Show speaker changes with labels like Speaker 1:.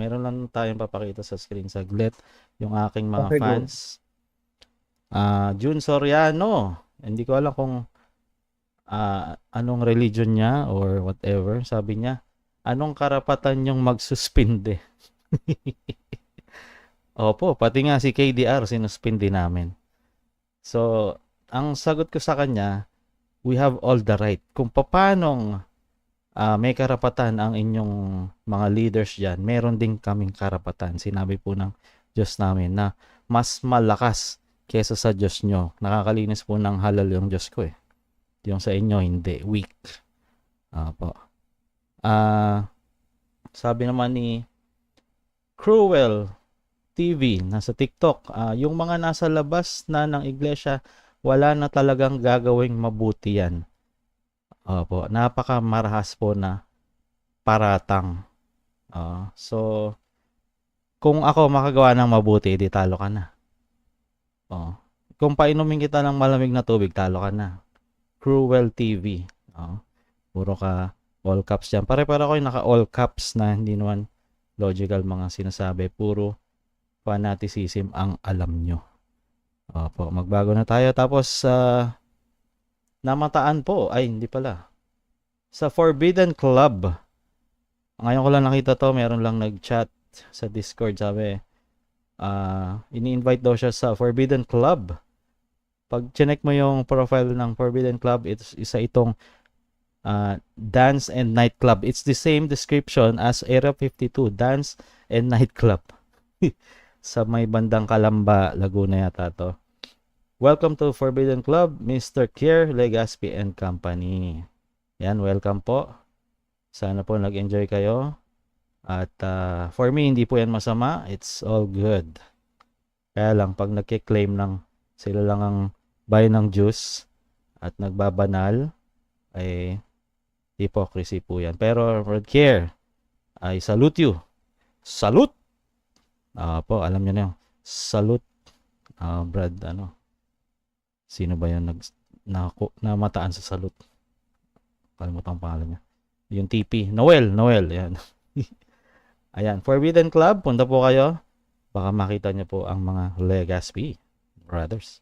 Speaker 1: Meron lang tayong papakita sa screen saglit. Yung aking mga
Speaker 2: Okay, go.
Speaker 1: fans. June Soriano. Hindi ko alam kung anong religion niya or whatever. Sabi niya, anong karapatan niyong magsuspinde? Opo, pati nga si KDR sinuspindi namin. So, ang sagot ko sa kanya, we have all the right. Kung paanong may karapatan ang inyong mga leaders dyan, meron din kaming karapatan. Sinabi po ng Diyos namin na mas malakas kesa sa Diyos nyo. Nakakalinis po ng halal yung Diyos ko eh. Yung sa inyo, hindi. Weak. Po. Sabi naman ni Cruel TV, nasa TikTok, yung mga nasa labas na ng iglesia, wala na talagang gagawing mabuti yan. Opo, napakamarahas po na paratang. So, kung ako makagawa ng mabuti, di talo ka na. Kung painumin kita ng malamig na tubig, talo ka na. Cruel TV. Puro ka all caps yan. Pare-pare ako yung naka all caps na hindi naman logical mga sinasabi. Puro fanaticism ang alam nyo. Opo, magbago na tayo. Tapos, namataan po. Ay, hindi pala. Sa Forbidden Club. Ngayon ko lang nakita to. Meron lang nag-chat sa Discord. Sabi, ini-invite daw siya sa Forbidden Club. Pag chinek mo yung profile ng Forbidden Club, isa itong Dance and Night Club. It's the same description as Area 52, Dance and Night Club. Sa may bandang Calamba, Laguna yata to. Welcome to Forbidden Club, Mr. Kier Legaspi and Company. Yan, welcome po. Sana po nag-enjoy kayo. At for me, hindi po yan masama. It's all good. Kaya lang, pag nagkiklaim ng sila lang ang buy ng juice at nagbabanal, ay hypocrisy po yan. Pero, Lord Kier, I salute you. Salute! Po, alam niyo na yun. Salute. Brad, sino ba yun namataan sa salute? Kalimutan ang pangalan niya. Yung TP. Noel, yan. Ayan, Forbidden Club, punta po kayo. Baka makita niyo po ang mga Legaspi brothers.